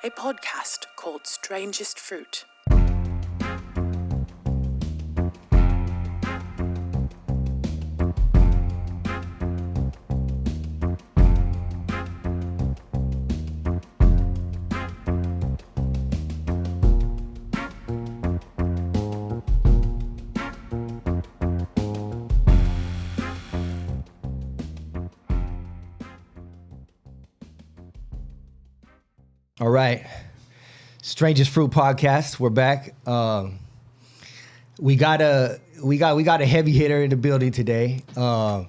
a podcast called Strangest Fruit. All right, Strangest Fruit podcast. We're back. We got a heavy hitter in the building today. But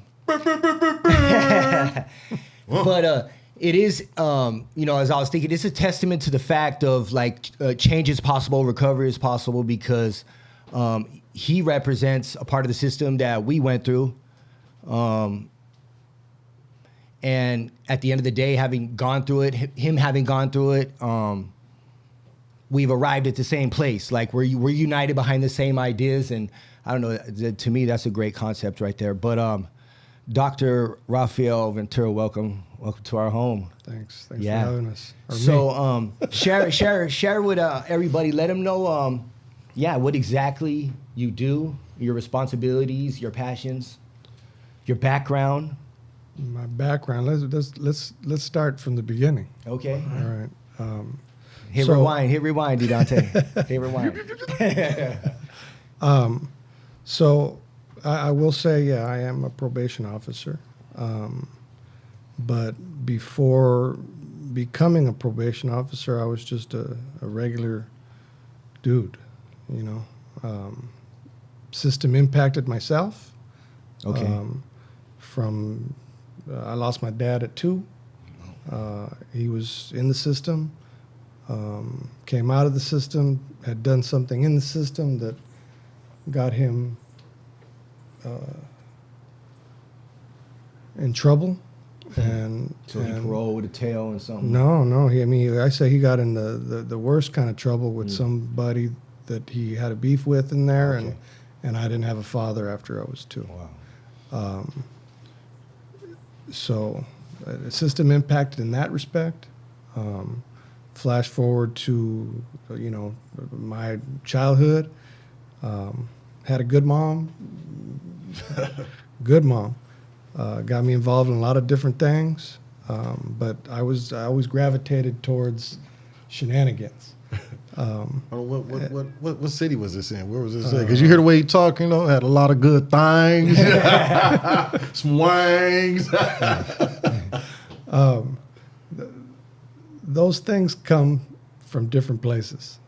it is, as I was thinking, it's a testament to the fact of change is possible, recovery is possible, because he represents a part of the system that we went through. And at the end of the day, having gone through it, him having gone through it, we've arrived at the same place. Like we're united behind the same ideas, and I don't know. To me, that's a great concept right there. But Dr. Rafael Ventura, welcome to our home. Thanks for having us. So share with everybody. Let them know, what exactly you do, your responsibilities, your passions, your background. My background. Let's start from the beginning. Okay. All right. Hit rewind, DeDante. Hit rewind. So I will say, I am a probation officer. But before becoming a probation officer, I was just a regular dude. System impacted myself. Okay. I lost my dad at 2. He was in the system, came out of the system, had done something in the system that got him in trouble. And he paroled with a tail and something? No. I say he got in the worst kind of trouble with somebody that he had a beef with in there, okay. and I didn't have a father after I was 2. Wow. So the system impacted in that respect. Flash forward to, my childhood. Had a good mom. Got me involved in a lot of different things. But I always gravitated towards shenanigans. What city was this in? Where was this in? Because you hear the way he talk, had a lot of good things, some wangs. Those things come from different places.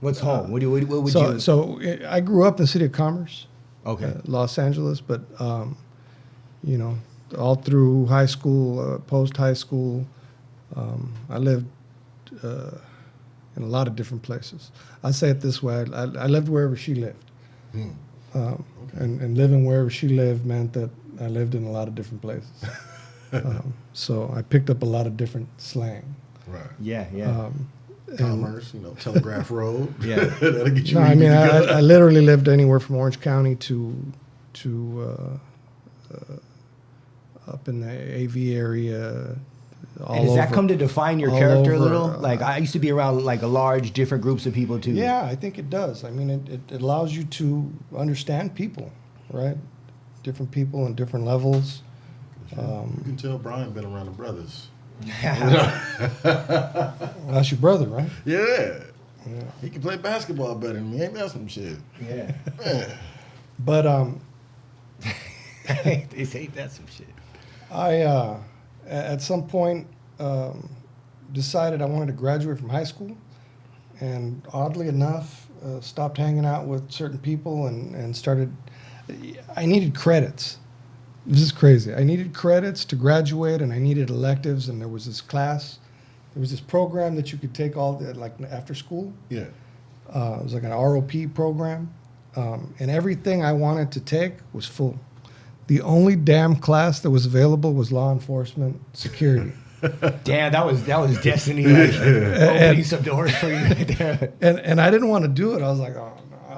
What's home? What would you? So I grew up in the city of Commerce, okay, Los Angeles, but all through high school, post high school, I lived in a lot of different places. I say it this way: I lived wherever she lived, and living wherever she lived meant that I lived in a lot of different places. So I picked up a lot of different slang. Right. Yeah. Commerce, Telegraph Road. Yeah. That'll get you. I literally lived anywhere from Orange County to up in the AV area. And does that come to define your character a little? I used to be around a large, different groups of people too. Yeah, I think it does. It allows you to understand people, right? Different people and different levels. You can tell Brian been around the brothers. That's your brother, right? Yeah. He can play basketball better than me. Ain't that some shit? Yeah. Man. But they say that's some shit. I at some point decided I wanted to graduate from high school, and oddly enough, stopped hanging out with certain people and started. I needed credits. This is crazy. I needed credits to graduate, and I needed electives, and there was this program that you could take after school. Yeah. It was like an ROP program, and everything I wanted to take was full. The only damn class that was available was law enforcement security. Damn, that was destiny. Opening some doors for you right there. And I didn't want to do it. I was like, oh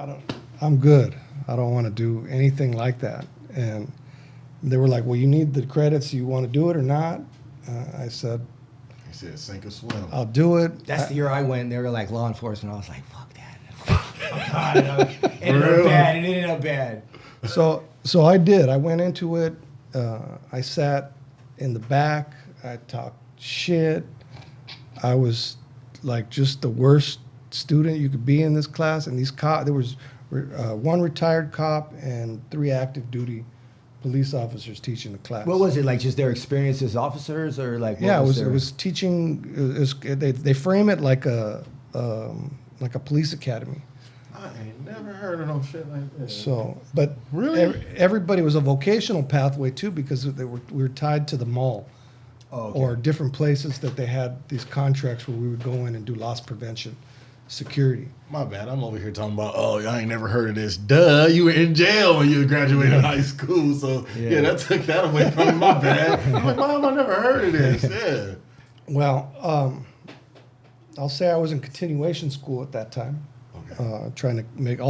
no, I'm good. I don't want to do anything like that. And they were like, well, you need the credits. You want to do it or not? I said, He said, "Sink or swim." I'll do it. That's the year I went. They were like law enforcement. I was like, fuck that. Oh, God. It ended up bad. It ended up bad. So I did. I went into it. I sat in the back. I talked shit. I was like just the worst student you could be in this class. And these there was one retired cop and 3 active duty police officers teaching the class. What was it like? Just their experience as officers, or like? What Yeah, was it was teaching. They frame it like a police academy. I ain't never heard of no shit like that. So, but Really? everybody was a vocational pathway too, because we were tied to the mall. Oh, okay. Or different places that they had these contracts where we would go in and do loss prevention, security. My bad. I'm over here talking about, oh, I ain't never heard of this. Duh, you were in jail when you graduated high school. So, yeah, that took that away from me. My bad. I'm like, Mom, I never heard of this. Yeah. Well, I'll say I was in continuation school at that time, trying to make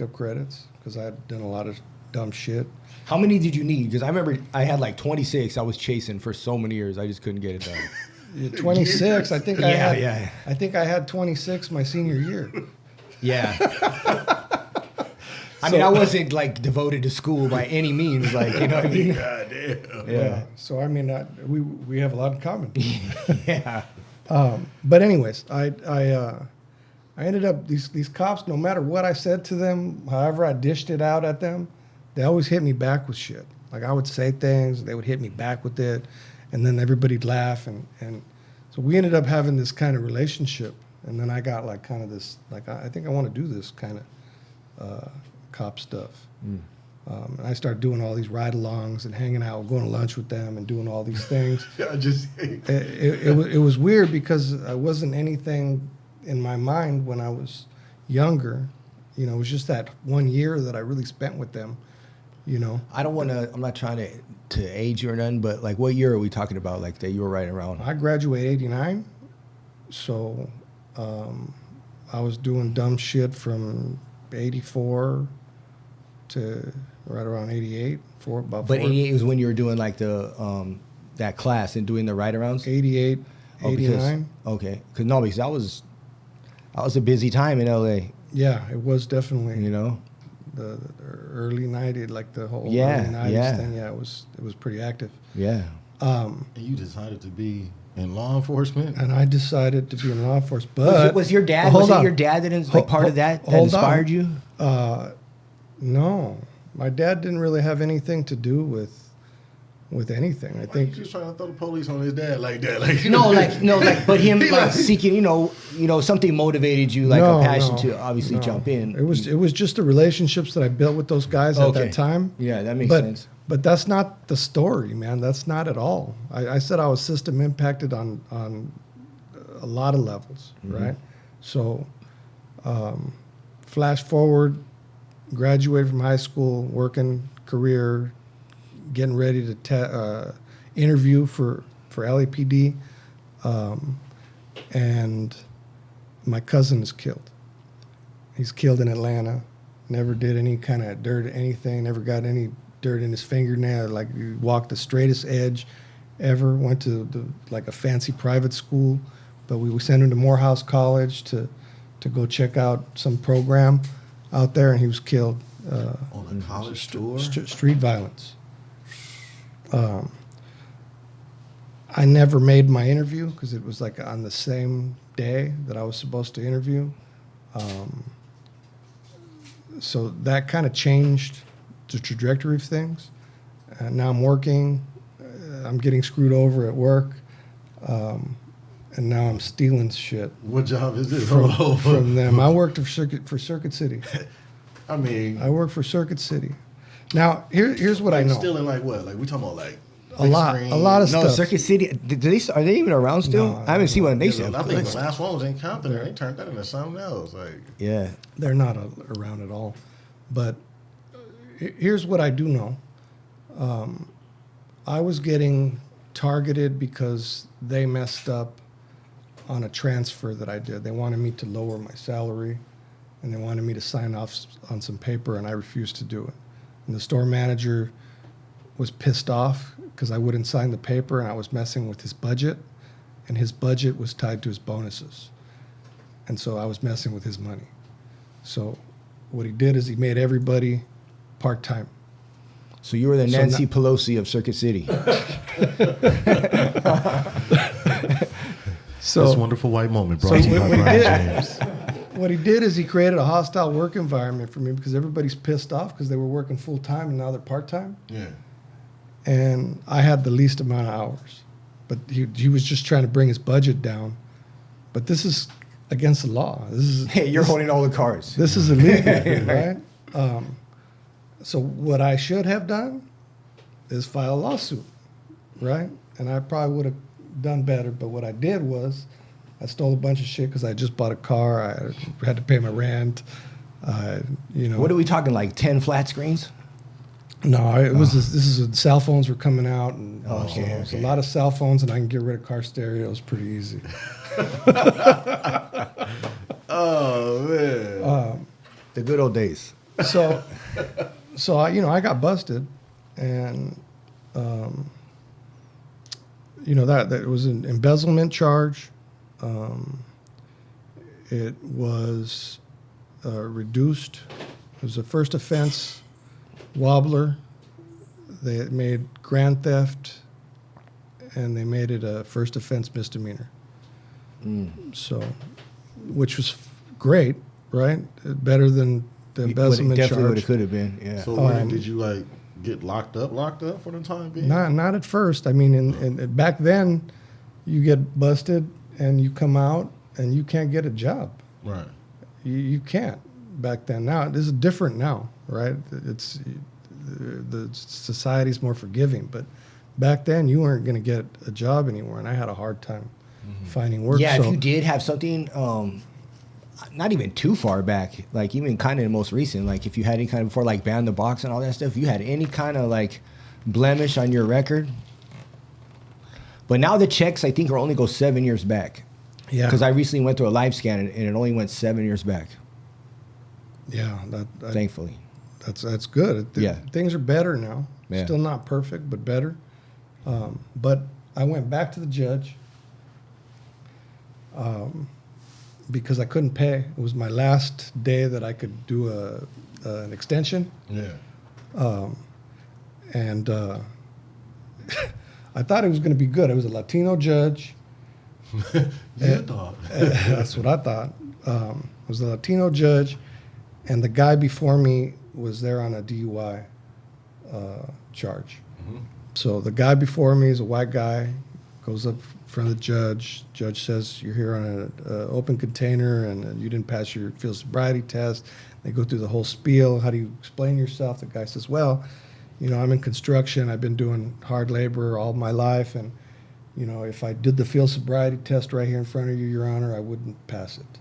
up credits because I had done a lot of dumb shit. How many did you need? Because I remember I had like 26. I was chasing for so many years. I just couldn't get it done. 26. I think Yeah. I think I had 26 my senior year. Yeah. I mean, I wasn't like devoted to school by any means. Like, you know what I mean? God damn. Yeah. So I mean, we have a lot in common. Yeah. But anyways, I ended up these cops. No matter what I said to them, however I dished it out at them, they always hit me back with shit. Like I would say things, they would hit me back with it, and then everybody'd laugh, and so we ended up having this kind of relationship. And then I got like kind of this, like I think I want to do this kind of cop stuff. And I started doing all these ride-alongs and hanging out, going to lunch with them, and doing all these things. It was weird because I wasn't anything in my mind when I was younger. You know, it was just that 1 year that I really spent with them. You know, I don't want to. I'm not trying to age you or nothing, but like, what year are we talking about? Like that you were right around? I graduated '89, so I was doing dumb shit from '84 to right around '88. But '88 was when you were doing like the that class and doing the ride-arounds. '88, '89. Okay, because that was a busy time in LA. Yeah, it was definitely. You know. The early '90s, like the whole early '90s thing. Yeah, it was pretty active. Yeah. And you decided to be in law enforcement? And I decided to be in law enforcement. But was your dad? Was it your dad that is like part of that inspired you? No, my dad didn't really have anything to do with anything. I think He was trying to throw the police on his dad like that. Like but him like seeking, you know, something motivated you, like a passion to obviously jump in. It was just the relationships that I built with those guys at that time. Yeah, that makes sense. But that's not the story, man. That's not at all. I said I was system impacted on a lot of levels, right? So, flash forward, graduated from high school, working career, getting ready to interview for LAPD, and my cousin is killed. He's killed in Atlanta. Never did any kind of dirt, anything. Never got any dirt in his fingernail. Like he walked the straightest edge ever. Went to like a fancy private school, but we sent him to Morehouse College to go check out some program out there, and he was killed. On the college tour? Street violence. I never made my interview because it was like on the same day that I was supposed to interview. So that kind of changed the trajectory of things. Now I'm working. I'm getting screwed over at work. And now I'm stealing shit. What job is this? From them. I worked for Circuit City. I mean, I work for Circuit City. Now, here's what I know. Stealing like what? Like we talking about like a lot of stuff. No, Circuit City. Are they even around still? No, I haven't seen one. They said. I think the last one was in Compton. They turned that into something else. Like yeah, they're not around at all. But here's what I do know. I was getting targeted because they messed up on a transfer that I did. They wanted me to lower my salary, and they wanted me to sign off on some paper, and I refused to do it. And the store manager was pissed off because I wouldn't sign the paper, and I was messing with his budget. and his budget was tied to his bonuses. And so I was messing with his money. So what he did is he made everybody part-time. So you were the Nancy Pelosi of Circuit City. So This wonderful white moment brought to you by what he Brian did- James. What he did is he created a hostile work environment for me because everybody's pissed off because they were working full-time and now they're part-time. Yeah. And I had the least amount of hours. But he was just trying to bring his budget down. But this is against the law. This is Hey, you're holding all the cards. This is illegal, right? So what I should have done is file a lawsuit, right? And I probably would have done better. But what I did was I stole a bunch of shit because I just bought a car. I had to pay my rent. What are we talking, like 10 flat screens? No, it was this is when cell phones were coming out, and Okay, there's a okay. lot of cell phones, and I can get rid of car stereos pretty easy. Oh man. The good old days. So I got busted, and that was an embezzlement charge. It was reduced. It was a first offense wobbler. They made grand theft, and they made it a first offense misdemeanor. So, which was great, right? Better than the embezzlement Definitely what charge. it could have been, yeah. So where did you like get locked up for the time being? Not at first. I mean, in back then, you get busted and you come out and you can't get a job. Right. You can't back then. Now this is different now, right? It's the society's more forgiving, but back then you weren't going to get a job anymore, and I had a hard time finding work. Yeah, so, if you did have something, not even too far back, like even kind of the most recent, like if you had any kind of before, like ban the box and all that stuff, if you had any kind of like blemish on your record. But now the checks, I think, are only go 7 years back. yeah, Because I recently went through a live scan and it only went 7 years back, yeah, thankfully. that's good. Yeah. Things are better now. Yeah. Still not perfect, but better. But I went back to the judge because I couldn't pay. It was my last day that I could do an extension, Yeah. and I thought it was going to be good. It was a Latino judge. You thought. That's what I thought. It was a Latino judge, and the guy before me was there on a DUI charge. So the guy before me is a white guy, goes up in front of the judge. Judge says, you're here on an open container and you didn't pass your field sobriety test. They go through the whole spiel. How do you explain yourself? The guy says, well, I'm in construction. I've been doing hard labor all my life. And, if I did the field sobriety test right here in front of you, Your Honor, I wouldn't pass it.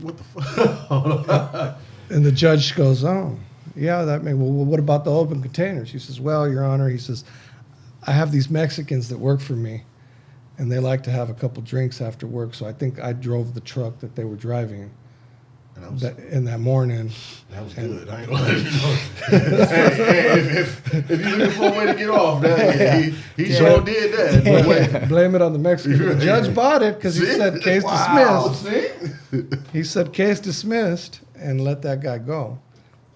What the fuck? And the judge goes, oh, yeah, that may, well, what about the open containers? He says, well, Your Honor, he says, I have these Mexicans that work for me, and they like to have a couple drinks after work, so I think I drove the truck that they were driving And I was, in that morning. that was good. I ain't gonna let you know. Hey, if you looking for a way to get off, that he sure did that. No way. Blame it on the Mexican. The judge bought it because he See? said case Wow, dismissed. see? He said case dismissed and let that guy go.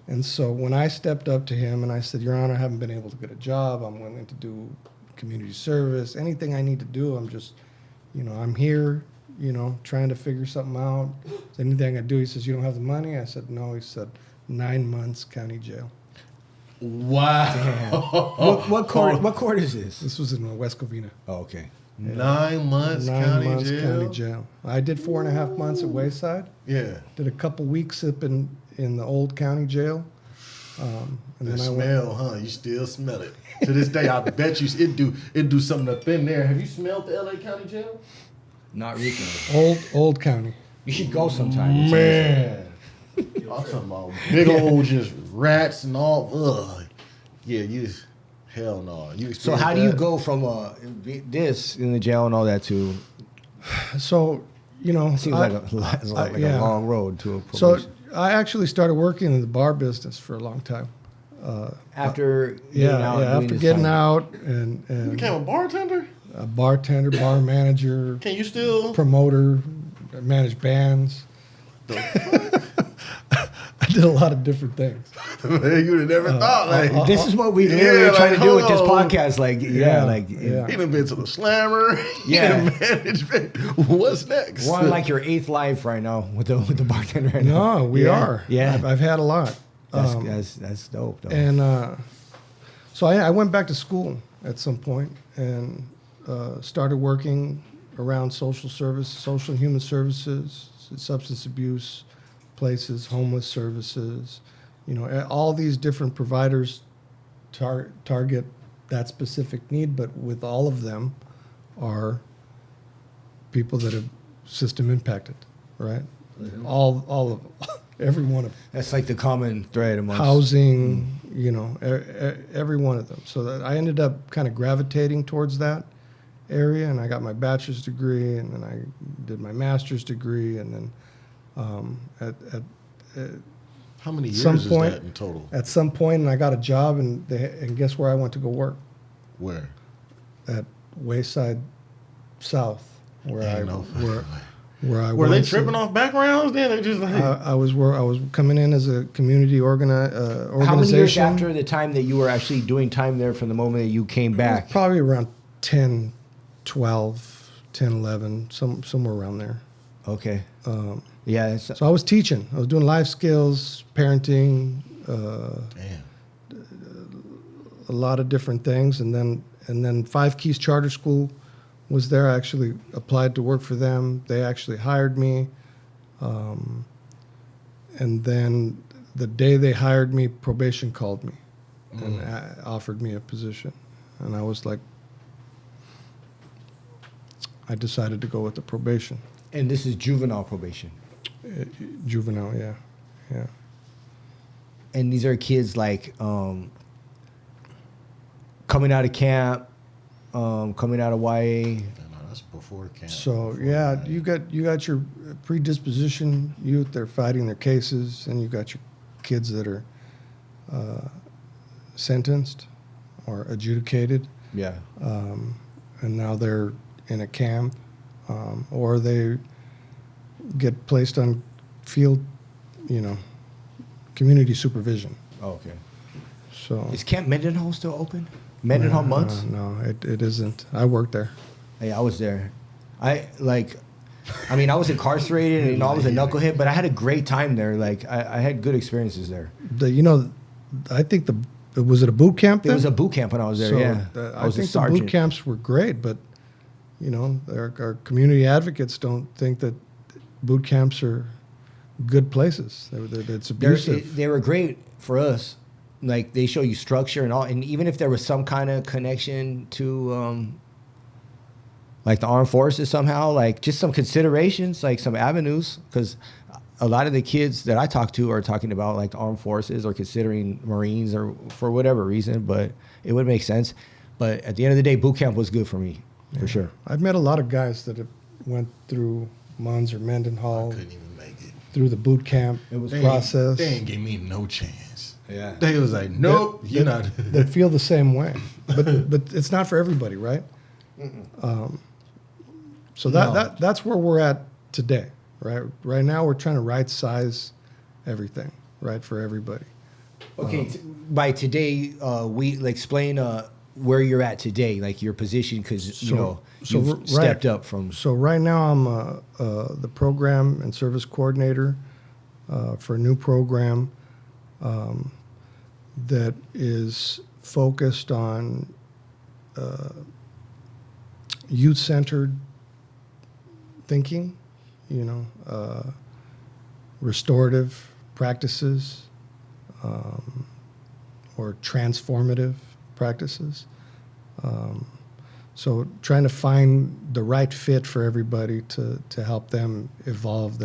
And so when I stepped up to him and I said, Your Honor, I haven't been able to get a job. I'm willing to do community service. Anything I need to do, I'm just, I'm here, trying to figure something out. Is there anything I do? He says, you don't have the money? I said, no. He said, 9 months county jail. Wow. What court is this? This was in West Covina. Oh, okay. 9 months 9 county months jail. county jail. I did 4.5 months at Wayside. Yeah. Did a couple weeks up in the old county jail. And The then I went. smell, huh? You still smell it. To this day, I bet you it do something up in there. Have you smelled the LA County Jail? Not recently. Old county. You should go sometime. It's Man. I'm talking about big old just rats and all. Ugh. Yeah, you just, hell no. You So how do you that? go from this in the jail and all that to? So, It seems like a yeah. long road to a So probation. I actually started working in the bar business for a long time. After After getting out, You and You became a bartender? a bartender, bar manager, Can you still? promoter, I managed bands. I did a lot of different things. Man, you'd have never thought. Like, This is what we literally Yeah, trying like, to do with this hold on. podcast. Like, Yeah. he done been to the slammer. Yeah. He done managed. What's next? we're on like your 8th life right now with the bartender right now. No, we are. Yeah. I've had a lot. That's dope. Though. And so I went back to school at some point and started working around social and human services, substance abuse places, homeless services. You know, all these different providers target that specific need, but with all of them are people that have system impacted, right? Mm-hmm. All of every one of them. That's like the common thread amongst Housing, you know, every one of them. So that I ended up kind of gravitating towards that area, and I got my bachelor's degree, and then I did my master's degree, and then How many years some is point- that in total? at some point, and I got a job, and guess where I went to go work? Where? At Wayside South, where Yeah, I no. where I Were they went to- tripping off backgrounds? Then they just like. I was coming in as a community organization. How many years after the time that you were actually doing time there from the moment that you came back? Probably around 10, 12, 10, 11, somewhere around there. Okay. Yeah. It's, So I was teaching. I was doing life skills, parenting, Damn. a lot of different things, and then Five Keys Charter School was there. I actually applied to work for them. They actually hired me, and then the day they hired me, probation called me and offered me a position, and I was like, I decided to go with the probation. and this is juvenile probation. Juvenile, yeah. And these are kids like coming out of camp, coming out of YA. Yeah, no, that's before camp. So before yeah, that. you got your predisposition youth. They're fighting their cases, and you got your kids that are sentenced or adjudicated, Yeah. and now they're in a camp, or they get placed on field, community supervision. Oh, okay. So Is Camp Mendenhall still open? Mendenhall months? No, it isn't. I worked there. Hey, I was there. I was incarcerated and I was a knucklehead, but I had a great time there. Like I had good experiences there. I think was it a boot camp? It Then? was a boot camp when I was there. So, yeah, I was a think the sergeant. boot camps were great, but our community advocates don't think that boot camps are good places. It's abusive. They were great for us. Like they show you structure and all, and even if there was some kind of connection to, like the armed forces somehow, like just some considerations, like some avenues, because a lot of the kids that I talk to are talking about like the armed forces or considering Marines or for whatever reason, but it would make sense. But at the end of the day, boot camp was good for me, for sure. I've met a lot of guys that have went through Mons or I Mendenhall, couldn't even make it. through the boot camp process. They ain't give me no chance. Yeah. They was like, nope, you're not. That feel the same way, but it's not for everybody, right? So that's where we're at today, right? Right now, we're trying to right size everything, right, for everybody. Okay, by today, we explain where you're at today, like your position, because you've stepped up from. So right now, I'm the program and service coordinator for a new program that is focused on youth-centered thinking, restorative practices, or transformative practices. So trying to find the right fit for everybody to help them evolve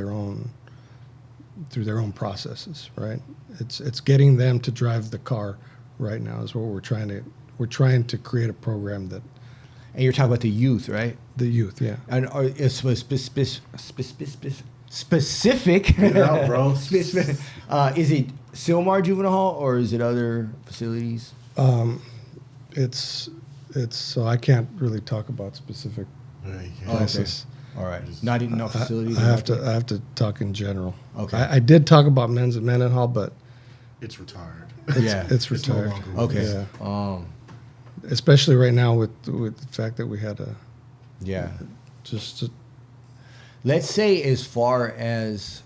through their own processes, right? It's getting them to drive the car right now is what we're trying to create a program that And you're talking about the youth, right? the youth, yeah. And it's specific. Get it out, bro. Is it Silmar Juvenile Hall or is it other facilities? It's it's so I can't really talk about specific Yeah, you can't. Oh, okay. places. All right. Not in no facilities. I or have nothing? to I have to talk in general. Okay. I did talk about men's and mendenhall, but It's retired. Yeah. it's It's no retired. longer with Okay. us. Yeah. Especially right now with the fact that we had a Yeah. just Let's say as far as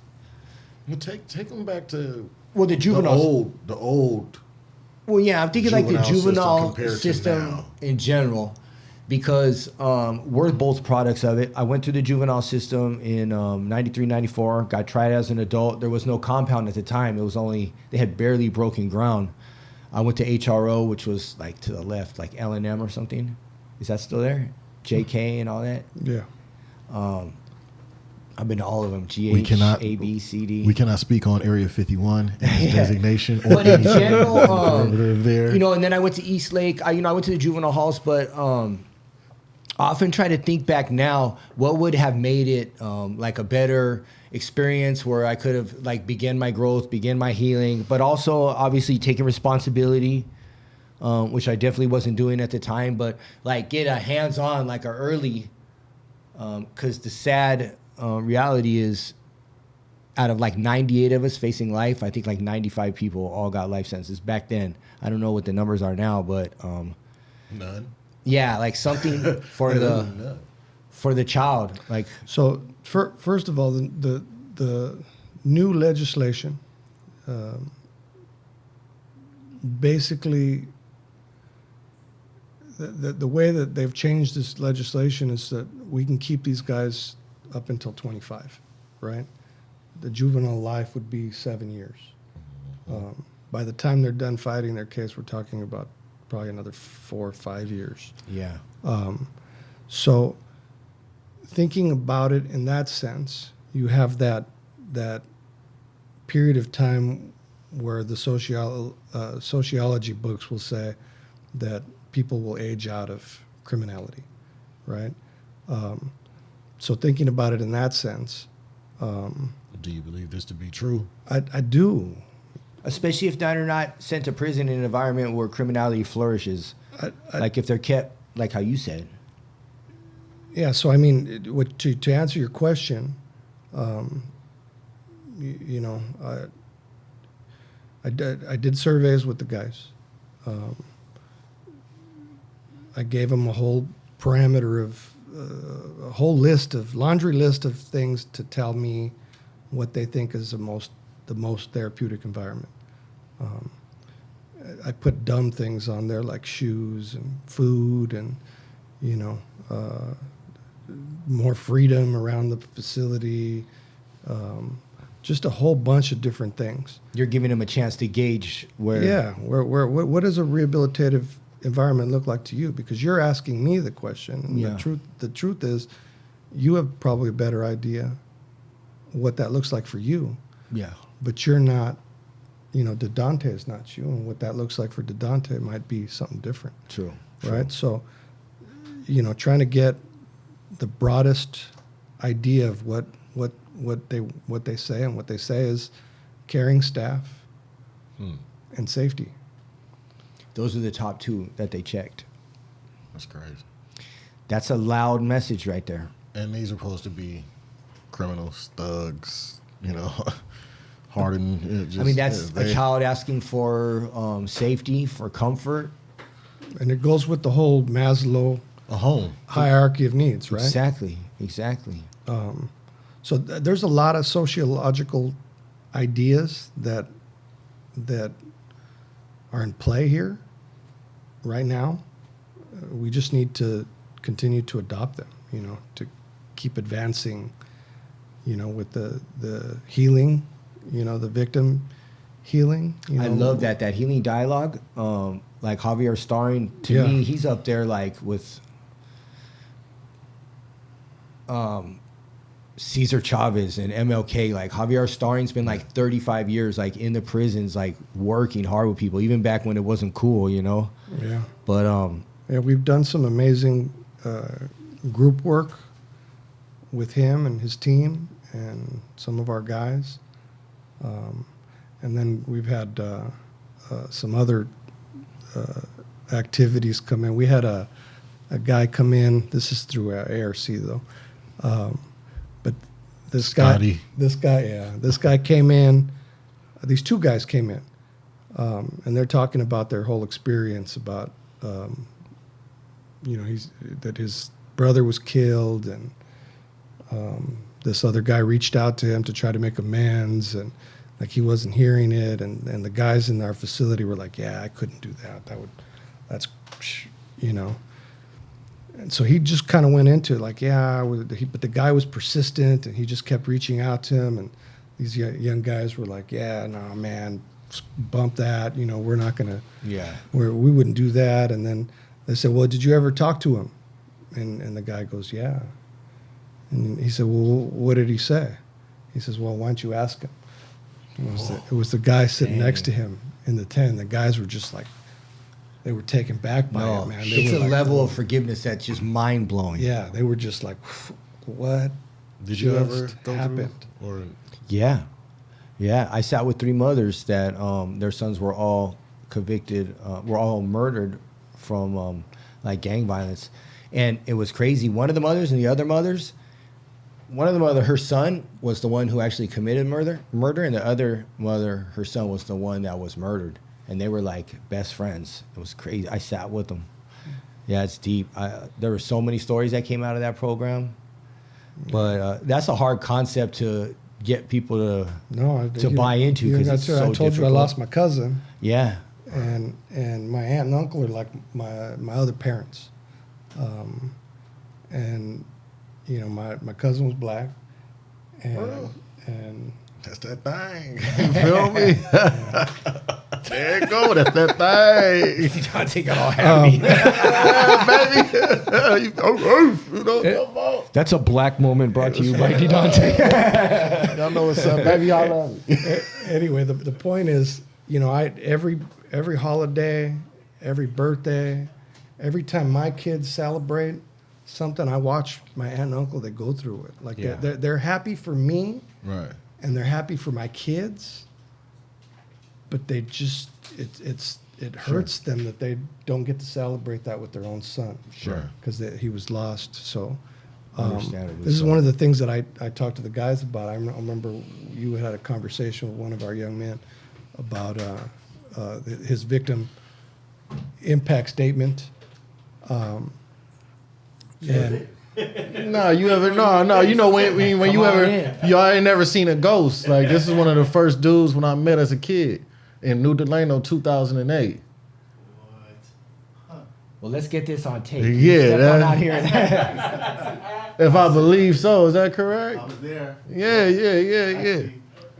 Well, take them back to the juveniles. the old. Well, yeah, I'm thinking like the Juvenile system juvenile compared to system now. in general, because we're both products of it. I went through the juvenile system in 93, 94, got tried as an adult. There was no compound at the time. It was only, they had barely broken ground. I went to HRO, which was like to the left, like L&M or something. Is that still there? JK and all that? yeah. I've been to all of them. GH, We cannot- A, B, C, D. We cannot speak on Area 51 and its designation or But in general, derivative there. you know, and then I went to East Lake. I went to the juvenile halls, but I often try to think back now, what would have made it like a better experience where I could have like began my growth, began my healing, but also obviously taking responsibility, which I definitely wasn't doing at the time, but like get a hands-on, like a early, because the sad reality is out of like 98 of us facing life, I think like 95 people all got life sentences back then. I don't know what the numbers are now, but None. yeah, like something for the child. Like, So first of all, the new legislation basically the way that they've changed this legislation is that we can keep these guys up until 25, right? The juvenile life would be 7 years. By the time they're done fighting their case, we're talking about probably another 4 or 5 years. yeah, So thinking about it in that sense, you have that period of time where the sociology books will say that people will age out of criminality, right? So thinking about it in that sense, Do you believe this to be true? I do. especially if they're not sent to prison in an environment where criminality flourishes. Like if they're kept, like how you said. Yeah, so I mean, to answer your question, you know, I did surveys with the guys. I gave them a whole parameter of a whole laundry list of things to tell me what they think is the most therapeutic environment. I put dumb things on there like shoes and food and, you know, more freedom around the facility, just a whole bunch of different things. You're giving them a chance to gauge where. Yeah, what does a rehabilitative environment look like to you? Because you're asking me the question. And Yeah. The truth is, you have probably a better idea what that looks like for you. Yeah. But you're not, you know, Dante is not you, and what that looks like for Dante might be something different, True. right? So, you know, trying to get the broadest idea of what they say, and what they say is caring staff and safety. Those are the top two that they checked. That's crazy. That's a loud message right there. And these are supposed to be criminals, thugs, you know, hardened. I mean, that's a child asking for safety, for comfort. And it goes with the whole Maslow a home. hierarchy of needs, right? Exactly. So there's a lot of sociological ideas that are in play here right now. We just need to continue to adopt them, you know, to keep advancing, you know, with the healing, you know, the victim healing. You know. I love that healing dialogue. Like Javier Starring, to Yeah. me, he's up there like with Cesar Chavez and MLK. Like Javier Starring's been like 35 years like in the prisons, like working hard with people, even back when it wasn't cool, you know. Yeah. But Yeah, we've done some amazing group work with him and his team and some of our guys. And then we've had some other activities come in. We had a guy come in. This is through ARC though, but this guy, this guy came in. These two guys came in, and they're talking about their whole experience about, that his brother was killed, and this other guy reached out to him to try to make amends, and like he wasn't hearing it, and the guys in our facility were like, yeah, I couldn't do that. That's. And so he just kind of went into it like, yeah, but the guy was persistent, and he just kept reaching out to him, and these young guys were like, yeah, no, man, bump that, we're not going to, we wouldn't do that. And then they said, well, did you ever talk to him? And the guy goes, yeah. And he said, well, what did he say? He says, well, why don't you ask him? It was the guy sitting next to him in the tent. The guys were just like, they were taken back by it, man. It's a level of forgiveness that's just mind blowing. Yeah, they were just like, what? Did you ever go happened? Through, or Yeah. I sat with 3 mothers that their sons were all convicted, were all murdered from like gang violence, and it was crazy. One of the mothers and the other mothers, her son was the one who actually committed murder, and the other mother, her son was the one that was murdered. And they were like best friends. It was crazy. I sat with them. Yeah, it's deep. There were so many stories that came out of that program. But that's a hard concept to get people to buy into, because it's so difficult. I told you I lost my cousin. Yeah. And my aunt and uncle are like my other parents. And my cousin was black. And that's that thing. You feel me? There you go. That's that thing. Dante got all happy. Baby. That's a black moment brought to you by Dante. Y'all know what's up, baby. Y'all love me. Anyway, the point is, every holiday, every birthday, every time my kids celebrate something, I watch my aunt and uncle, they go through it. Like they're happy for me. Right. And they're happy for my kids, but they just it hurts them that they don't get to celebrate that with their own son. Sure. Because he was lost. So Understandably this is so. one of the things that I talked to the guys about. I remember you had a conversation with one of our young men about his victim impact statement. And No, you know when you ever y'all ain't never seen a ghost. Like, this is one of the first dudes when I met as a kid in New Delano, 2008. Well, let's get this on tape. Yeah, out here. if I believe so, is that correct? I was there. Yeah.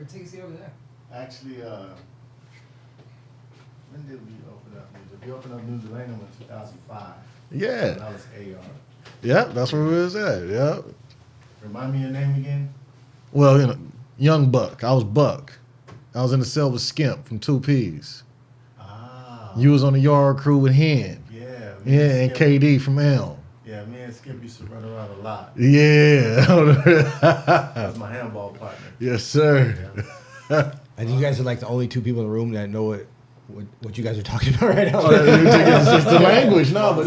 Take a seat over there. Actually, when did we open up? We opened up New Delano in 2005. Yeah. And I was AR. Yep, that's where we was at. Yep. Remind me your name again? Well, young Buck. I was Buck. I was in the cell with Skimp from 2Ps. Ah. You was on the yard crew with Hen. Yeah. And KD from Elm. Yeah, me and Skip used to run around a lot. Yeah. That was my handball partner. Yes, sir. Yeah. I think you guys are like the only 2 people in the room that know what you guys are talking about right now. It's just the language, no, but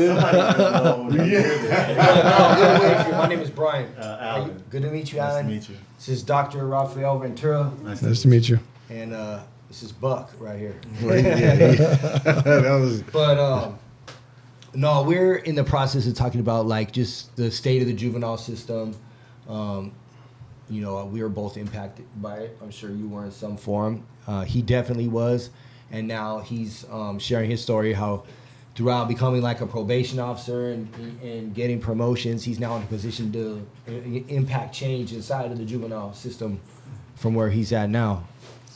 My name is Brian. Alan. Good to meet you, Nice Alan. to meet you. This is Dr. Rafael Ventura, nice to meet you. and this is Buck right here. that was. But no, we're in the process of talking about like just the state of the juvenile system. We were both impacted by it. I'm sure you were in some form. He definitely was, and now he's sharing his story how throughout becoming like a probation officer and getting promotions, he's now in a position to impact change inside of the juvenile system from where he's at now.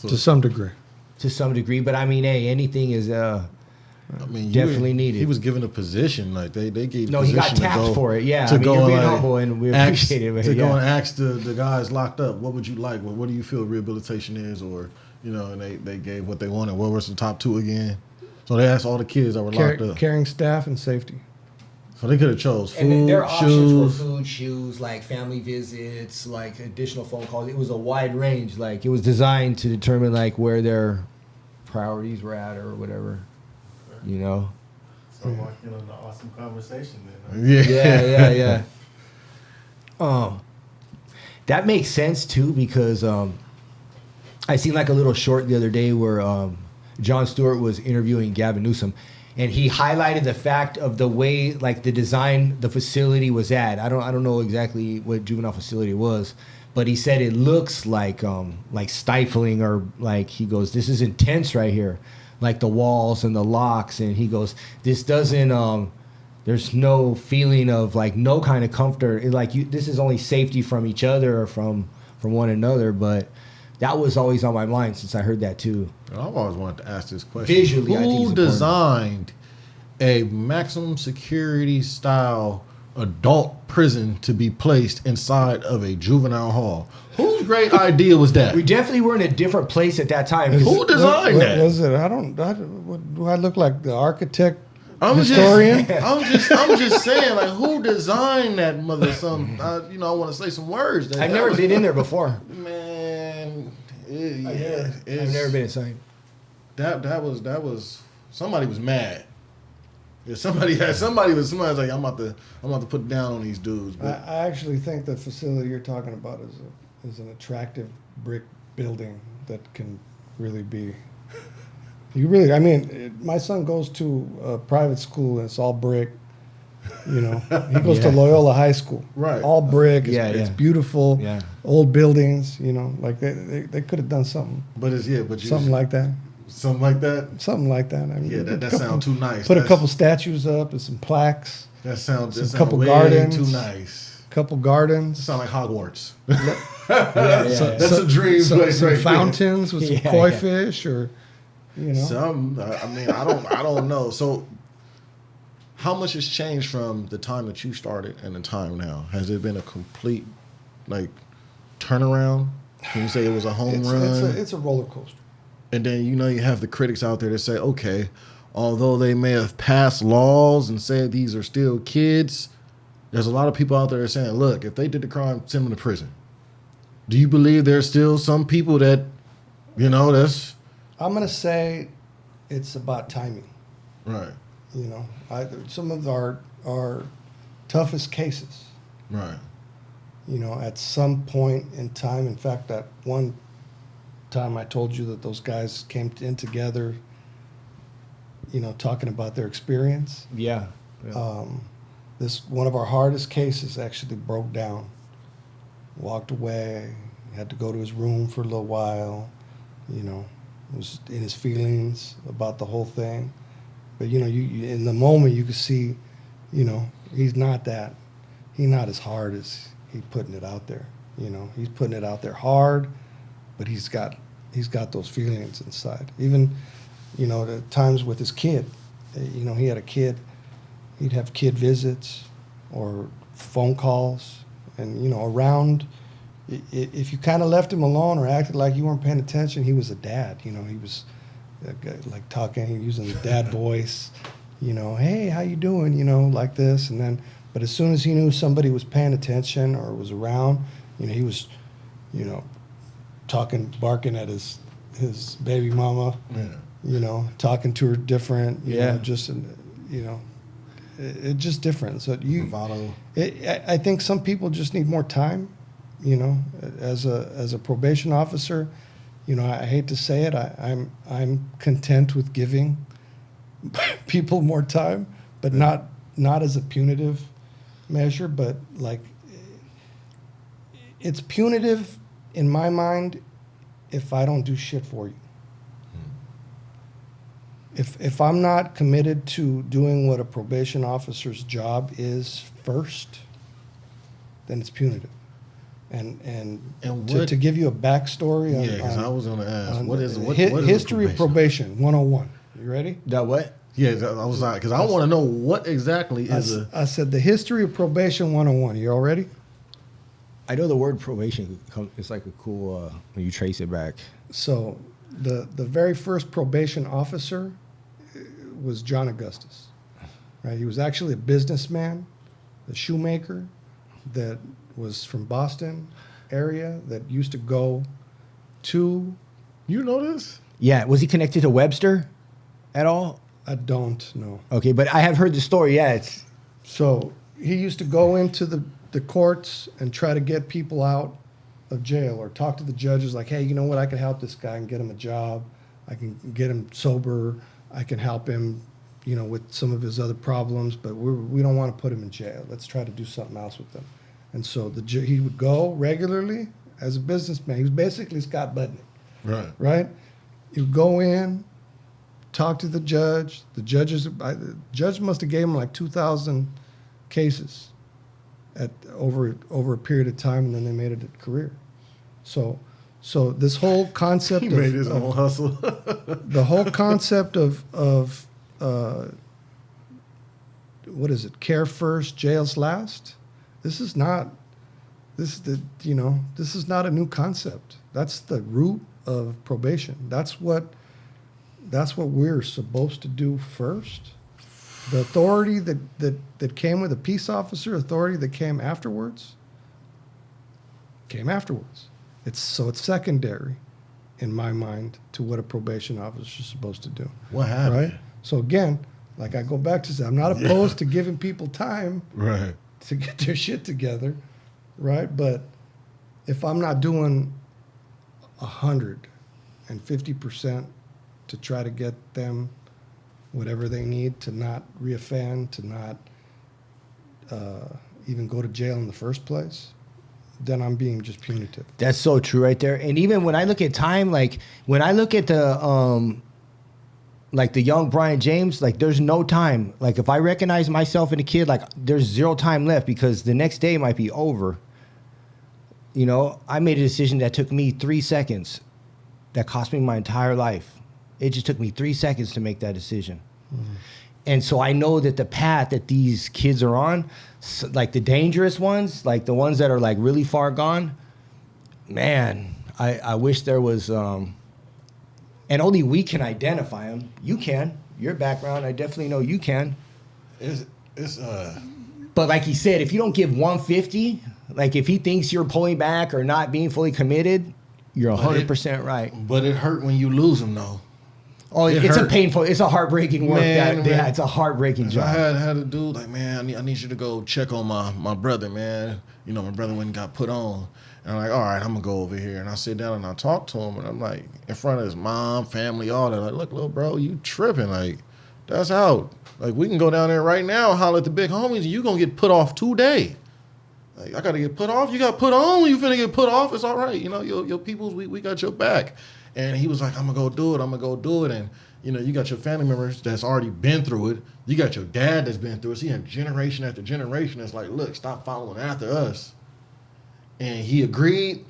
To some degree. To some degree, but I mean, hey, anything is definitely needed. He was given a position, like they gave. No, he got tapped for it. Yeah, to go you're being and, humble, and we appreciate it. To go and ask the guys locked up, what would you like? What do you feel rehabilitation is, or and they gave what they wanted. What was the top 2 again? So they asked all the kids that were locked up. Caring staff and safety. So they could have chose food, and their options shoes. were food, shoes, like family visits, like additional phone calls. It was a wide range. Like it was designed to determine like where their priorities were at or whatever. So walking on an awesome conversation then. Huh? Yeah. That makes sense too because I seen like a little short the other day where Jon Stewart was interviewing Gavin Newsom, and he highlighted the fact of the way like the design the facility was at. I don't know exactly what juvenile facility it was, but he said it looks like stifling, or like he goes, this is intense right here, like the walls and the locks, and he goes, this doesn't there's no feeling of like no kind of comfort. This is only safety from each other or from one another. But that was always on my mind since I heard that too. I've always wanted to ask this question. Visually, I think it's who important. designed a maximum security style adult prison to be placed inside of a juvenile hall? Whose great idea was that? We definitely were in a different place at that time. Who designed that? Was it? Do I look like the architect? I'm Historian? I'm just saying, like, who designed that mother? I want to say some words. I've never been in there before. Man, I've never been inside. That was somebody was mad. Yeah, somebody was like, I'm about to put down on these dudes. But I actually think the facility you're talking about is an attractive brick building that can really be. My son goes to a private school and it's all brick. He goes to Loyola High School. Right. All brick. Yeah. It's beautiful. Yeah. Old buildings. Like they could have done something. something like that. Something like that. I mean, Yeah, that sounds too nice. Put a couple statues up and some plaques. That sounds couple way gardens. too nice. Couple gardens. Sound like Hogwarts. That's a dream place some right fountains with some Yeah, koi yeah. fish or. I don't know. So, how much has changed from the time that you started and the time now? Has it been a complete, turnaround? Can you say it was a home run? It's a roller coaster. And then, you have the critics out there that say, okay, although they may have passed laws and said these are still kids, there's a lot of people out there saying, look, if they did the crime, send them to prison. Do you believe there's still some people that, that's... I'm going to say it's about timing. Right. Some of our toughest cases, Right. at some point in time. In fact, that one time I told you that those guys came in together, talking about their experience. Yeah. This one of our hardest cases actually broke down, walked away, had to go to his room for a little while, was in his feelings about the whole thing. But, you in the moment you could see, he's not as hard as he's putting it out there. He's putting it out there hard, but he's got those feelings inside. Even, the times with his kid, he had a kid, he'd have kid visits or phone calls and, around. If you kind of left him alone or acted like you weren't paying attention, he was a dad. He was like talking, using the dad voice. Hey, how you doing? Like this, and then. But as soon as he knew somebody was paying attention or was around, he was, talking, barking at his baby mama. Yeah. Talking to her different. Yeah. It's just different. So Bravado. I think some people just need more time. As a probation officer, I hate to say it, I'm content with giving people more time, but not as a punitive measure, but it's punitive in my mind if I don't do shit for you. If I'm not committed to doing what a probation officer's job is first, then it's punitive. And to give you a backstory on, because I was going to ask, what is history of probation 101. You ready? That what? Yeah, I was like, because I want to know what exactly is I said the history of probation 101. You all ready? I know the word probation. It's like a cool when you trace it back. So the very first probation officer was John Augustus. Right? He was actually a businessman, a shoemaker that was from Boston area that used to go to. You know this? Yeah. Was he connected to Webster at all? I don't know. Okay, but I have heard the story. Yeah, it's So he used to go into the courts and try to get people out of jail or talk to the judges like, hey, you know what, I can help this guy and get him a job. I can get him sober. I can help him, you know, with some of his other problems, but we don't want to put him in jail. Let's try to do something else with him. And so he would go regularly as a businessman. He was basically Scott Budnick, Right. right? He would go in, talk to the judge. The judge must have gave him like 2,000 cases over a period of time, and then they made it a career. So this whole concept He made his own hustle. the whole concept of what is it? Care first, jails last. This is not a new concept. That's the root of probation. That's what we're supposed to do first. The authority that came with a peace officer, authority that came afterwards. It's secondary, in my mind, to what a probation officer is supposed to do. What happened? Right? So again, like I go back to say, I'm not opposed to giving people time Right. to get their shit together, right? But if I'm not doing 150% to try to get them whatever they need to not reoffend, to not even go to jail in the first place, then I'm being just punitive. That's so true right there. And even when I look at time, like when I look at the young Brian James, like there's no time. Like if I recognize myself in a kid, like there's zero time left because the next day might be over. You know, I made a decision that took me 3 seconds that cost me my entire life. It just took me 3 seconds to make that decision. Mm-hmm. And so I know that the path that these kids are on, like the dangerous ones, like the ones that are like really far gone, man, I wish there was, and only we can identify them. You can. Your background, I definitely know you can. But like he said, if you don't give 150, like if he thinks you're pulling back or not being fully committed, you're 100% right. But it hurt when you lose them, though. Oh, it's hurt. it's a heartbreaking work. Man. Yeah, it's a heartbreaking job. I had a dude like, man, I need you to go check on my brother, man. You know, my brother went and got put on. And I'm like, all right, I'm going to go over here. And I sit down and I talk to him. And I'm like, in front of his mom, family, all that. Like, look, little bro, you tripping. Like, that's out. Like, we can go down there right now and holler at the big homies, and you going to get put off today. Like, I got to get put off. You got put on. You finna get put off. It's all right. You know, your peoples, we got your back. And he was like, I'm going to go do it. And, you know, you got your family members that's already been through it. You got your dad that's been through it. So you have generation after generation that's like, look, stop following after us. And he agreed.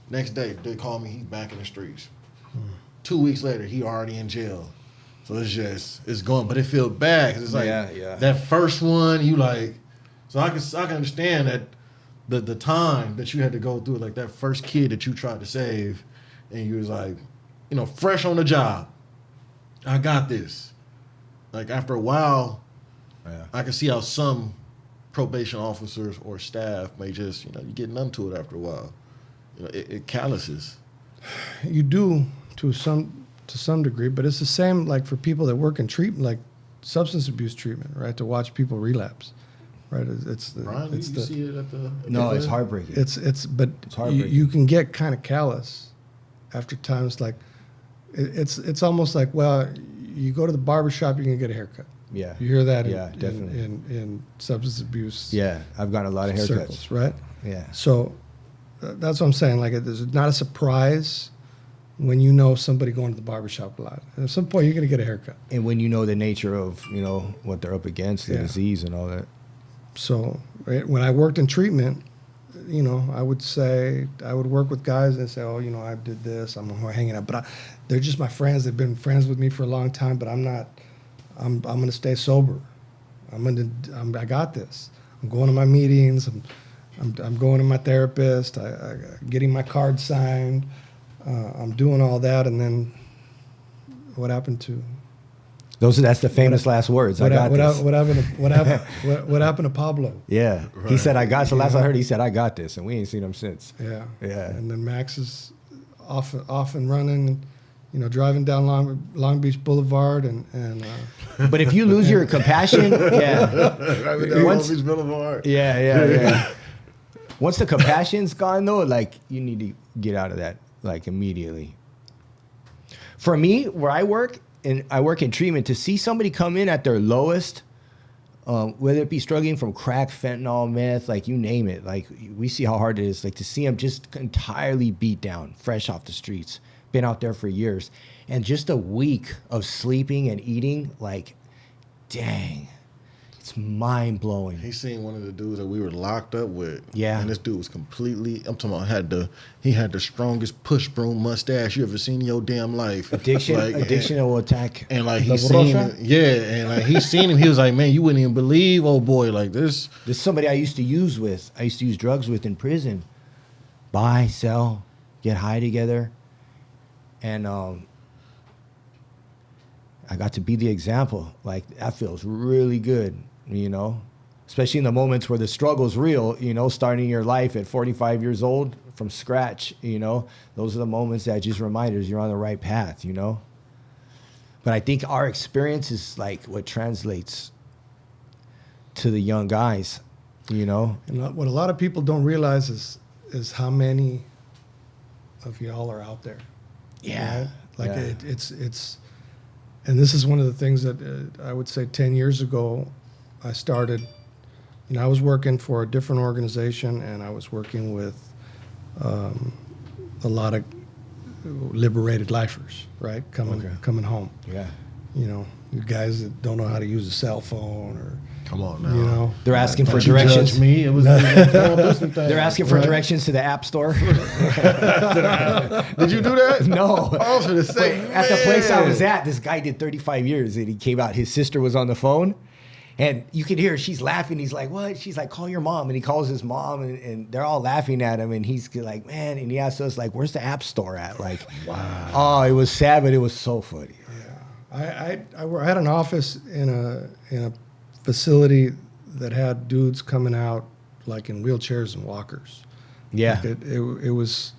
Next day, they called me. He's back in the streets. 2 weeks later, he already in jail. So it's going. But it feels bad because it's like that first one, you like. So I can understand that the time that you had to go through, like that first kid that you tried to save, and you was like, you know, fresh on the job. I got this. Like after a while, I can see how some probation officers or staff may just, you know, you get numb to it after a while. You know, it calluses. You do to some degree, but it's the same like for people that work in treatment, like substance abuse treatment, right? To watch people relapse, right? Brian, you see it at the it's heartbreaking. But heartbreaking. You can get kind of callous after times. Like it's almost like, well, you go to the barbershop, you can get a haircut. Yeah, you hear that. Definitely in substance abuse. Yeah, I've gotten a lot of haircuts. Circles, right? Yeah. So that's what I'm saying. Like it's not a surprise when you know somebody going to the barbershop a lot. And at some point, you're going to get a haircut. And when you know the nature of, you know, what they're up against, the disease and all that. So when I worked in treatment, you know, I would work with guys and say, oh, you know, I did this, I'm hanging out. But they're just my friends. They've been friends with me for a long time, but I'm going to stay sober. I got this. I'm going to my meetings. I'm going to my therapist. I'm getting my card signed. I'm doing all that, and then what happened to? That's the famous last words. What happened to Pablo? Yeah, right. He said, "I got." So last I heard, he said, "I got this," and we ain't seen him since. Yeah, yeah. And then Max is off and running, driving down Long Beach Boulevard and But if you lose your compassion, yeah. Right with that Once- Long Beach Boulevard. Yeah. Once the compassion's gone, though, like, you need to get out of that, like, immediately. For me, where I work in treatment, to see somebody come in at their lowest, whether it be struggling from crack, fentanyl, meth, like, you name it, like, we see how hard it is, like, to see them just entirely beat down, fresh off the streets, been out there for years, and just a week of sleeping and eating, like, dang. It's mind-blowing. He seen one of the dudes that we were locked up with. Yeah. And this dude was completely, I'm talking about, he had the strongest push broom mustache you ever seen in your damn life. Addiction will attack. And like he La seen Brocha? and like he seen him, he was like, man, you wouldn't even believe, oh boy, like this. This is somebody I used to use drugs with in prison. Buy, sell, get high together. And I got to be the example. Like, that feels really good, especially in the moments where the struggle's real, starting your life at 45 years old from scratch, those are the moments that just remind us you're on the right path, But I think our experience is like what translates to the young guys, And what a lot of people don't realize is how many of y'all are out there. Yeah. Right? Like Yeah. it's, and this is one of the things that I would say 10 years ago, I started. I was working for a different organization, and I was working with a lot of liberated lifers, right? Coming home. Yeah. You guys that don't know how to use a cell phone, or Come on now. They're asking for Don't you directions. judge me. It was They're asking for directions to the app store. Did you do that? No. I was gonna say, At the place I man. was at, this guy did 35 years, and he came out. His sister was on the phone, and you could hear her. She's laughing. He's like, "What?" She's like, "Call your mom." And he calls his mom, and they're all laughing at him. And he's like, "Man," and he asks us, like, "Where's the app store at?" Like, wow. Oh, it was sad, but it was so funny. I had an office in a facility that had dudes coming out like in wheelchairs and walkers. Yeah. Like it was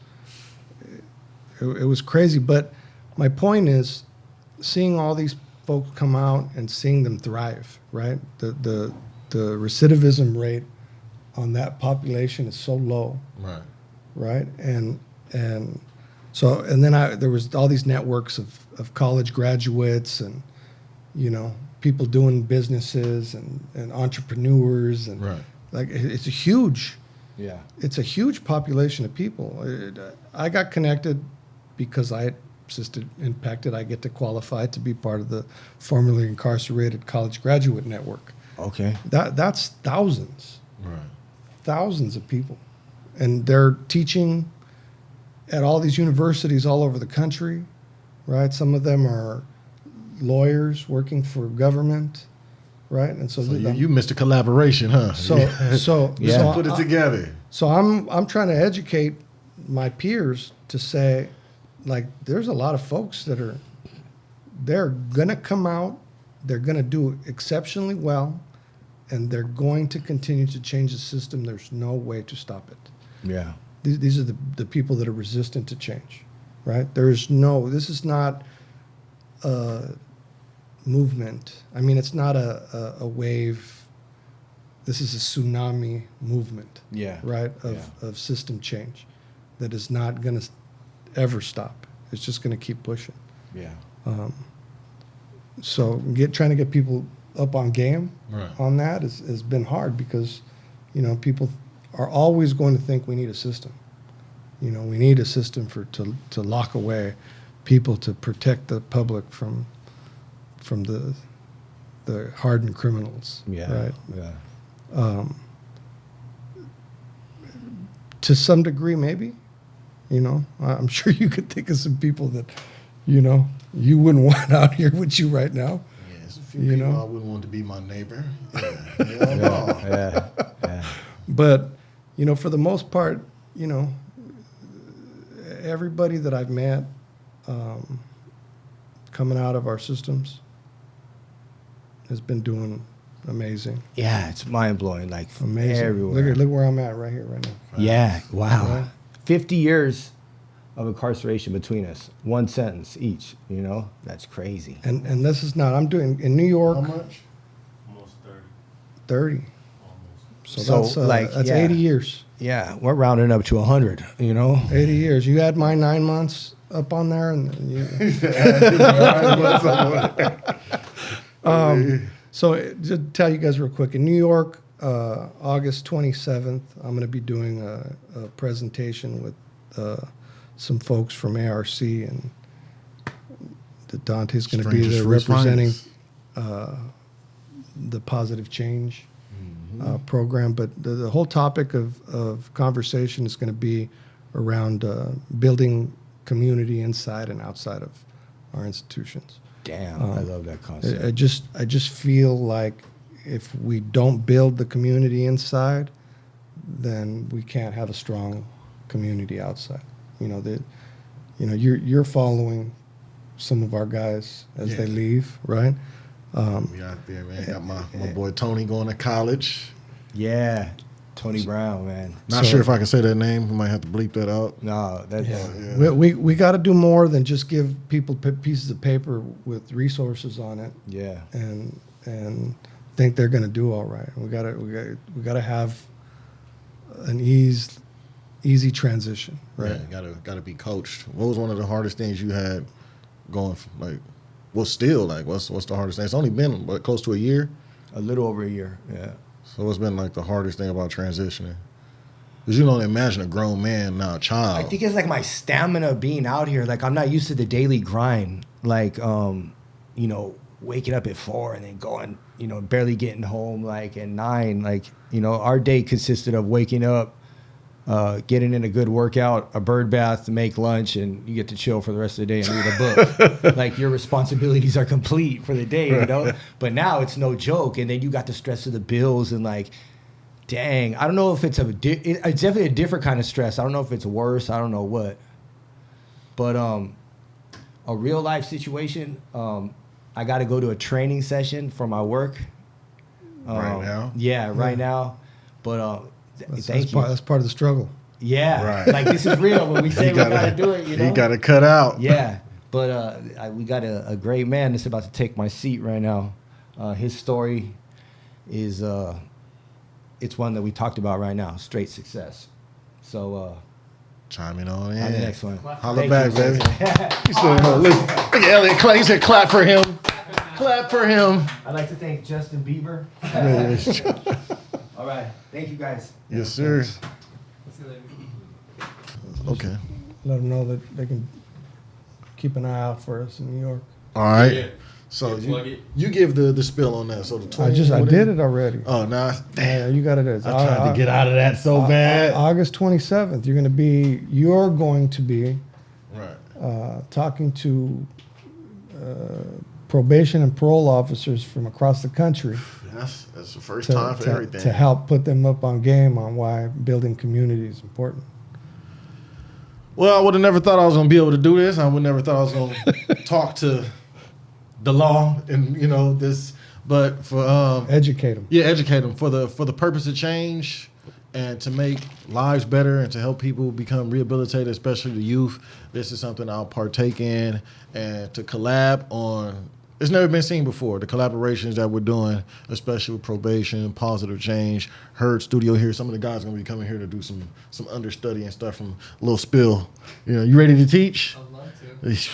crazy. But my point is, seeing all these folks come out and seeing them thrive, right? The recidivism rate on that population is so low, right? And then there was all these networks of college graduates and people doing businesses and entrepreneurs and like it's a huge population of people. I got connected because I assisted impacted. I get to qualify to be part of the formerly incarcerated college graduate network. Okay. That's thousands of people, and they're teaching at all these universities all over the country, right? Some of them are lawyers working for government, right? And so you missed a collaboration, huh? So Put it together. So I'm trying to educate my peers to say, like, there's a lot of folks they're gonna come out, they're gonna do exceptionally well, and they're going to continue to change the system. There's no way to stop it. Yeah. These are the people that are resistant to change, right? This is not a movement. I mean, it's not a wave. This is a tsunami movement, Yeah. right, of system change that is not going to ever stop. It's just going to keep pushing. Yeah. So trying to get people up on game Right. on that has been hard because, people are always going to think we need a system. We need a system to lock away people, to protect the public from the hardened criminals. Yeah. Right. Yeah. To some degree, maybe. I'm sure you could think of some people that, you wouldn't want out here with you right now. Yeah, there's a few people I wouldn't want to be my neighbor. Yeah. But, for the most part, everybody that I've met coming out of our systems has been doing amazing. Yeah, it's mind blowing. Like, Amazing. everywhere. Look where I'm at right here, right now. Yeah. Wow. Right. 50 years of incarceration between us. One sentence each, you know? That's crazy. And this is not, I'm doing, in New How York, much? Almost 30. 30. Almost. So, So, that's yeah. 80 years. Yeah, we're rounding up to 100, you know? 80 years. You had my 9 months up on there, and you. So just to tell you guys real quick, in New York, August 27th, I'm going to be doing a presentation with some folks from ARC, and Dante's going to be there representing the Positive Change program. But the whole topic of conversation is going to be around building community inside and outside of our institutions. Damn, I love that concept. I just feel like if we don't build the community inside, then we can't have a strong community outside. You're following some of our guys as they leave, right? We out there, man. Got my boy Tony going to college. Yeah, Tony Brown, man. Not sure if I can say that name. We might have to bleep that out. No, that's Yeah. We got to do more than just give people pieces of paper with resources on it yeah. and think they're going to do all right. We got to have an easy transition, right? Yeah, gotta be coached. What was one of the hardest things you had going? What's the hardest thing? It's only been close to a year. A little over a year, yeah. So what's been like the hardest thing about transitioning? Because you don't imagine a grown man now, a child. I think it's like my stamina being out here. Like I'm not used to the daily grind. Like, waking up at 4 and then going, barely getting home like at 9. Like, our day consisted of waking up, getting in a good workout, a bird bath, to make lunch, and you get to chill for the rest of the day and read a book. Like your responsibilities are complete for the day, But now it's no joke, and then you got the stress of the bills and like, dang, I don't know if it's it's definitely a different kind of stress. I don't know if it's worse. I don't know what. But a real life situation, I got to go to a training session for my work. Right now? Yeah, right now. But thank you. That's part of the struggle. Yeah, Right. like this is real. When we say we got to do it, You got to cut out. Yeah, but we got a great man that's about to take my seat right now. His story is it's one that we talked about right now, straight success. So Chiming on in. on the next one. Holla Thank back, you. baby. You said, look at Elliot Clay. He said, clap for him. Clap for him. I'd like to thank Justin Bieber. Yes, All right, thank you guys. sir. Okay. Let them know that they can keep an eye out for us in New York. All right. Yeah. So Yeah, plug it. you give the spill on that. So the 20. I did it already. Oh, nah. Yeah, you got it. I tried to get out of that so bad. August 27th, you're going to be Right. talking to probation and parole officers from across the country That's the first time for everything. to help put them up on game on why building community is important. Well, I would have never thought I was going to be able to do this. I would never thought I was going to talk to the law and this, but for Educate them. yeah, educate them for the purpose of change and to make lives better and to help people become rehabilitated, especially the youth. This is something I'll partake in, and to collab on. It's never been seen before. The collaborations that we're doing, especially with probation, positive change, Herd Studio here. Some of the guys are gonna be coming here to do some understudy and stuff from a little spill. You ready to teach? I'd love to.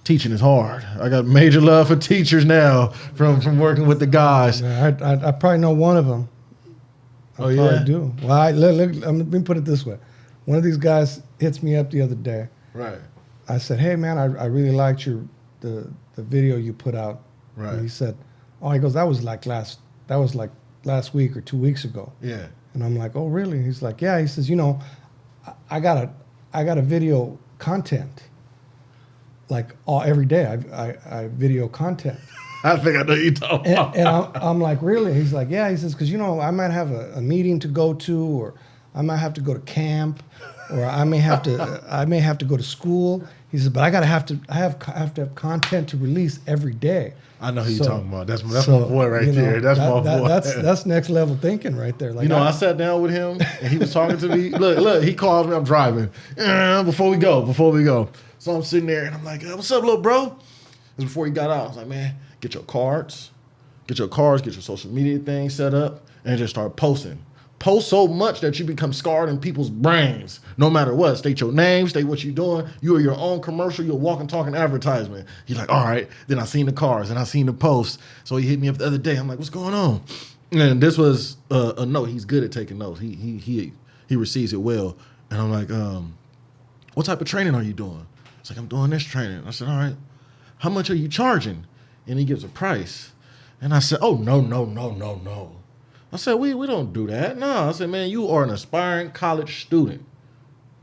Teaching is hard. I got major love for teachers now from working with the guys. I probably know one of them. Oh, I yeah? probably do. Well, let me put it this way. One of these guys hits me up the other day. Right. I said, "Hey man, I really liked the video you put out." Right. And he said, "Oh," he goes, that was like last week or 2 weeks ago." Yeah. And I'm like, "Oh really?" He's like, "Yeah." He says, I got a video content. Like every day, I video content. I think I know you talking about. And I'm like, "Really?" He's like, "Yeah." He says, "Because I might have a meeting to go to, or I might have to go to camp, or I may have to go to school. He says, but I have to have content to release every day. I know who you're So- talking about. That's so, my boy right you know, there. That's my boy. That's next level thinking right there. Like, You know, I sat down with him and he was talking to me. Look, he calls me. I'm driving. Before we go. So I'm sitting there and I'm like, what's up, little bro? This was before he got out. I was like, man, get your cards, get your social media thing set up, and just start posting. Post so much that you become scarred in people's brains. No matter what. State your name, state what you're doing. You are your own commercial, your walking, talking advertisement. He's like, all right. Then I seen the cars and I seen the posts. So he hit me up the other day. I'm like, what's going on? And this was a note. He's good at taking notes. He receives it well. And I'm like, what type of training are you doing? It's like, I'm doing this training. I said, all right. How much are you charging? And he gives a price. And I said, oh, no. I said, we don't do that. No, I said, man, you are an aspiring college student.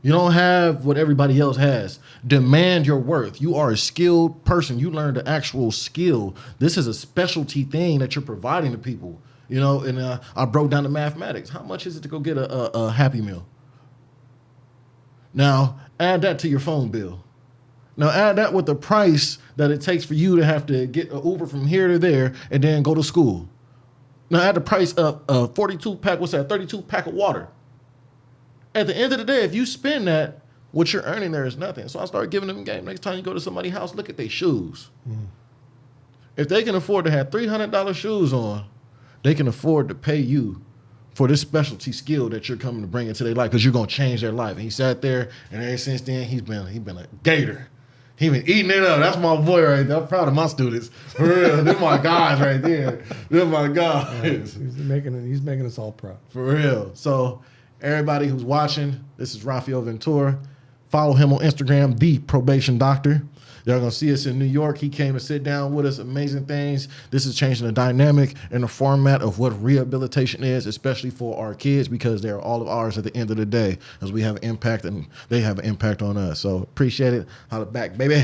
You don't have what everybody else has. Demand your worth. You are a skilled person. You learned the actual skill. This is a specialty thing that you're providing to people. You know, and I broke down the mathematics. How much is it to go get a Happy Meal? Now, add that to your phone bill. Now, add that with the price that it takes for you to have to get an Uber from here to there and then go to school. Now, add the price of a 32 pack of water. At the end of the day, if you spend that, what you're earning there is nothing. So I started giving them a game. Next time you go to somebody's house, look at their shoes. If they can afford to have $300 shoes on, they can afford to pay you for this specialty skill that you're coming to bring into their life because you're going to change their life. And he sat there, and ever since then, he's been a gator. He been eating it up. That's my boy right there. I'm proud of my students. For real. They're my guys right there. They're my guys. he's making us all proud. For real. So everybody who's watching, this is Rafael Ventura. Follow him on Instagram, The Probation Doctor. Y'all gonna see us in New York. He came to sit down with us. Amazing things. This is changing the dynamic and the format of what rehabilitation is, especially for our kids, because they're all of ours at the end of the day, as we have impact and they have an impact on us. So appreciate it. Holla back, baby.